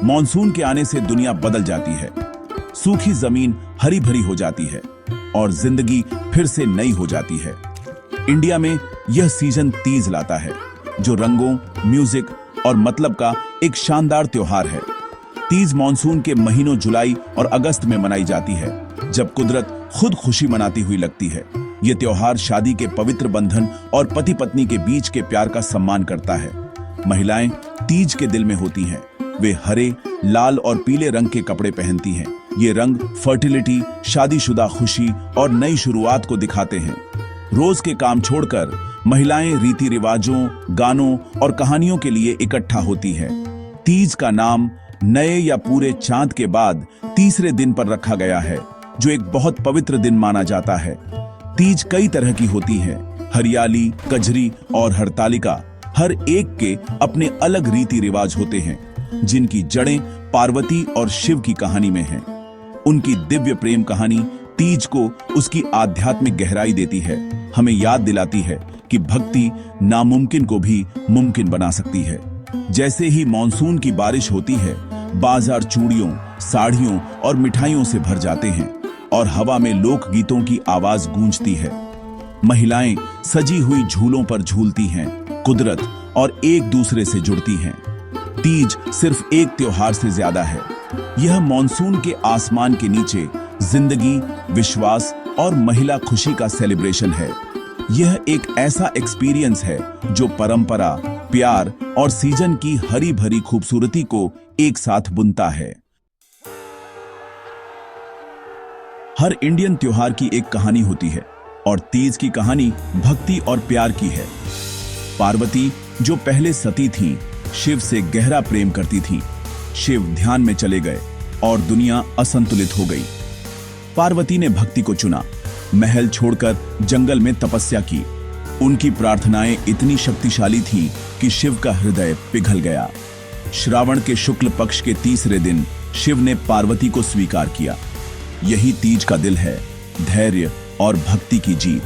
Monsoon के आने से दुनिया बदल जाती है। सूखी जमीन हरी भरी हो जाती है और जिंदगी फिर से नई हो जाती है। इंडिया में यह सीजन तीज लाता है, जो रंगों, म्यूजिक और मतलब का एक शानदार त्योहार है। तीज मॉनसून के महीनों जुलाई और अगस्त में मनाई जाती है, जब कुदरत खुद खुशी मनाती हुई लगती है। यह त्योहार शादी के पवित्र बंधन और पति पत्नी के बीच के प्यार का सम्मान करता है। महिलाएं तीज के दिल में होती हैं। वे हरे, लाल और पीले रंग के कपड़े पहनती हैं। ये रंग फर्टिलिटी, शादीशुदा खुशी और नई शुरुआत को दिखाते हैं। रोज के काम छोड़कर महिलाएं रीति रिवाजों, गानों और कहानियों के लिए इकट्ठा होती है। तीज का नाम नए या पूरे चांद के बाद तीसरे दिन पर रखा गया है, जो एक बहुत पवित्र दिन माना जाता है। तीज कई तरह की होती है। हरियाली, कजरी और हरतालिका, हर एक के अपने अलग रीति रिवाज होते हैं, जिनकी जड़ें पार्वती और शिव की कहानी में हैं। उनकी दिव्य प्रेम कहानी तीज को उसकी आध्यात्मिक गहराई देती है, हमें याद दिलाती है कि भक्ति नामुमकिन को भी मुमकिन बना सकती है। जैसे ही मॉनसून की बारिश होती है, बाजार चूड़ियों, साड़ियों और मिठाइयों से भर जाते हैं और हवा में लोक गीतों की आवाज गूंजती है। महिलाएं सजी हुई झूलों पर झूलती हैं, कुदरत और एक दूसरे से जुड़ती हैं। तीज सिर्फ एक त्योहार से ज्यादा है। यह मॉनसून के आसमान के नीचे जिंदगी, विश्वास और महिला खुशी का सेलिब्रेशन है। यह एक ऐसा एक्सपीरियंस है जो परंपरा, प्यार और सीजन की हरी भरी खूबसूरती को एक साथ बुनता है। हर इंडियन त्योहार की एक कहानी होती है और तीज की कहानी भक्ति और प्यार की है। पार्वती, जो पहले सती थीं, शिव से गहरा प्रेम करती थीं। शिव ध्यान में चले गए और दुनिया असंतुलित हो गई। पार्वती ने भक्ति को चुना, महल छोड़कर जंगल में तपस्या की। उनकी प्रार्थनाएं इतनी शक्तिशाली थीं कि शिव का हृदय पिघल गया। श्रावण के शुक्ल पक्ष के तीसरे दिन शिव ने पार्वती को स्वीकार किया। यही तीज का दिल है, धैर्य और भक्ति की जीत।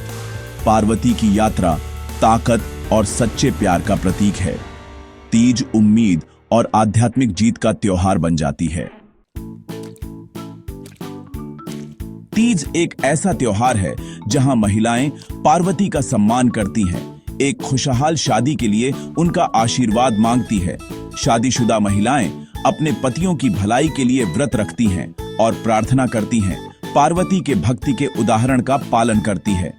पार्वती की यात्रा ताकत और सच्चे प्यार का प्रतीक है। तीज उम्मीद और आध्यात्मिक जीत का त्योहार बन जाती है। तीज एक ऐसा त्योहार है जहां महिलाएं पार्वती का सम्मान करती हैं, एक खुशहाल शादी के लिए उनका आशीर्वाद मांगती है। शादीशुदा महिलाएं अपने पतियों की भलाई के लिए व्रत रखती हैं और प्रार्थना करती हैं, पार्वती के भक्ति के उदाहरण का पालन करती है।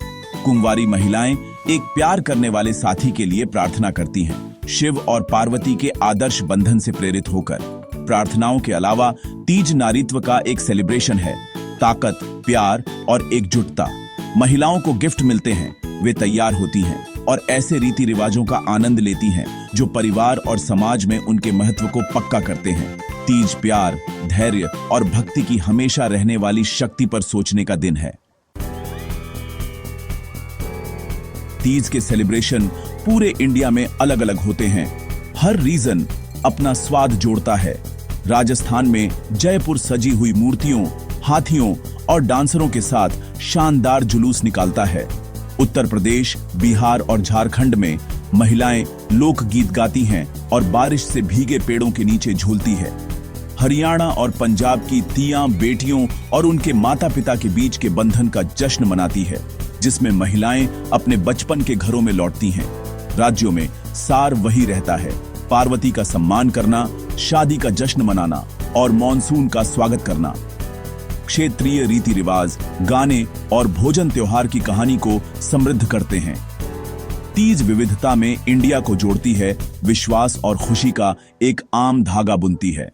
कुंवारी महिलाएं एक प्यार करने वाले साथी के लिए प्रार्थना करती हैं, शिव और पार्वती के आदर्श बंधन से प्रेरित होकर। प्रार्थनाओं के अलावा तीज नारीत्व का एक सेलिब्रेशन है, ताकत, प्यार और एकजुटता। महिलाओं को गिफ्ट मिलते हैं, वे तैयार होती हैं और ऐसे रीति रिवाजों का आनंद लेती हैं जो परिवार और समाज में उनके महत्व को पक्का करते हैं। तीज प्यार, धैर्य और भक्ति की हमेशा रहने वाली शक्ति पर सोचने का दिन है। तीज के सेलिब्रेशन पूरे इंडिया में अलग अलग होते हैं। हर रीजन अपना स्वाद जोड़ता है। राजस्थान में जयपुर सजी हुई मूर्तियों, हाथियों और डांसरों के साथ शानदार जुलूस निकालता है। उत्तर प्रदेश, बिहार और झारखंड में महिलाएं लोकगीत गाती हैं और बारिश से भीगे पेड़ों के नीचे झूलती है। हरियाणा और पंजाब की तीयां बेटियों और उनके माता पिता के बीच के बंधन का जश्न मनाती है, जिसमें महिलाएं अपने बचपन के घरों में लौटती हैं। राज्यों में सार वही रहता है, पार्वती का सम्मान करना, शादी का जश्न मनाना और मॉनसून का स्वागत करना। क्षेत्रीय रीति रिवाज, गाने और भोजन त्योहार की कहानी को समृद्ध करते हैं। तीज विविधता में इंडिया को जोड़ती है, विश्वास और खुशी का एक आम धागा बुनती है।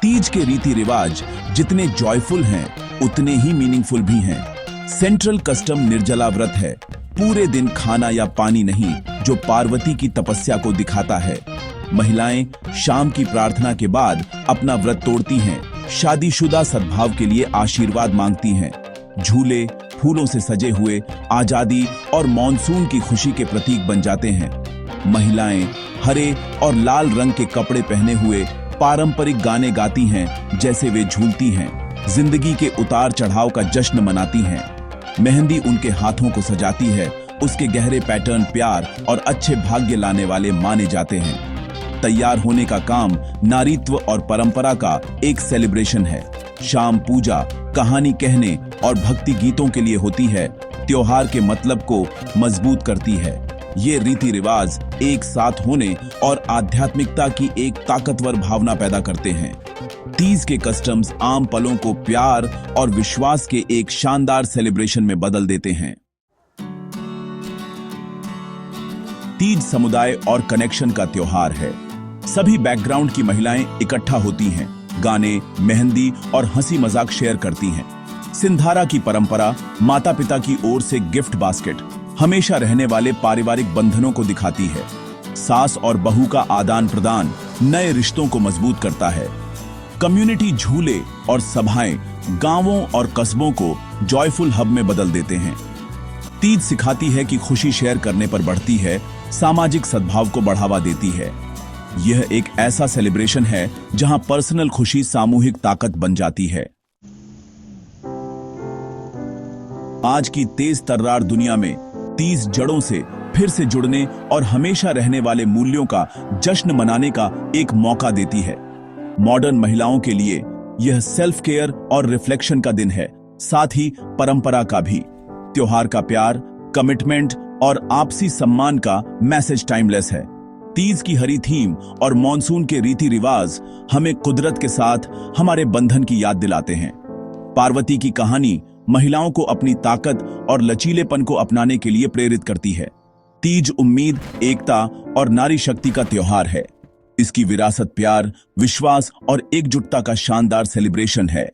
तीज के रीति रिवाज जितने जॉयफुल हैं, उतने ही मीनिंगफुल भी हैं। सेंट्रल कस्टम निर्जला व्रत है, पूरे दिन खाना या पानी नहीं, जो पार्वती की तपस्या को दिखाता है। महिलाएं शाम की प्रार्थना के बाद अपना व्रत तोड़ती हैं, शादीशुदा सद्भाव के लिए आशीर्वाद मांगती हैं। झूले फूलों से सजे हुए आजादी और मॉनसून की खुशी के प्रतीक बन जाते हैं। महिलाएं हरे और लाल रंग के कपड़े पहने हुए पारंपरिक गाने गाती हैं, जैसे वे झूलती हैं, जिंदगी के उतार चढ़ाव का जश्न मनाती हैं। मेहंदी उनके हाथों को सजाती है, उसके गहरे पैटर्न प्यार और अच्छे भाग्य लाने वाले माने जाते हैं। तैयार होने का काम नारीत्व और परंपरा का एक सेलिब्रेशन है। शाम पूजा, कहानी कहने और भक्ति गीतों के लिए होती है, त्योहार के मतलब को मजबूत करती है। ये रीति रिवाज एक साथ होने और आध्यात्मिकता की एक ताकतवर भावना पैदा करते हैं। तीज के कस्टम्स आम पलों को प्यार और विश्वास के एक शानदार सेलिब्रेशन में बदल देते हैं। तीज समुदाय और कनेक्शन का त्योहार है। सभी बैकग्राउंड की महिलाएं इकट्ठा होती हैं, गाने, मेहंदी और हंसी मजाक शेयर करती हैं। सिंधारा की परंपरा, माता पिता की ओर से गिफ्ट बास्केट, हमेशा रहने वाले पारिवारिक बंधनों को दिखाती है। सास और बहू का आदान प्रदान नए रिश्तों को मजबूत करता है। कम्युनिटी झूले और सभाएं गांवों और कस्बों को जॉयफुल हब में बदल देते हैं। तीज सिखाती है कि खुशी शेयर करने पर बढ़ती है, सामाजिक सद्भाव को बढ़ावा देती है। यह एक ऐसा सेलिब्रेशन है जहां पर्सनल खुशी सामूहिक ताकत बन जाती है। आज की तेज तर्रार दुनिया में तीज जड़ों से फिर से जुड़ने और हमेशा रहने वाले मूल्यों का जश्न मनाने का एक मौका देती है। मॉडर्न महिलाओं के लिए यह सेल्फ केयर और रिफ्लेक्शन का दिन है, साथ ही परंपरा का भी। त्योहार का प्यार, कमिटमेंट और आपसी सम्मान का मैसेज टाइमलेस है। तीज की हरी थीम और मॉनसून के रीति रिवाज हमें कुदरत के साथ हमारे बंधन की याद दिलाते हैं। पार्वती की कहानी महिलाओं को अपनी ताकत और लचीलेपन को अपनाने के लिए प्रेरित करती है। तीज उम्मीद, एकता और नारी शक्ति का त्योहार है। इसकी विरासत प्यार, विश्वास और एकजुटता का शानदार सेलिब्रेशन है।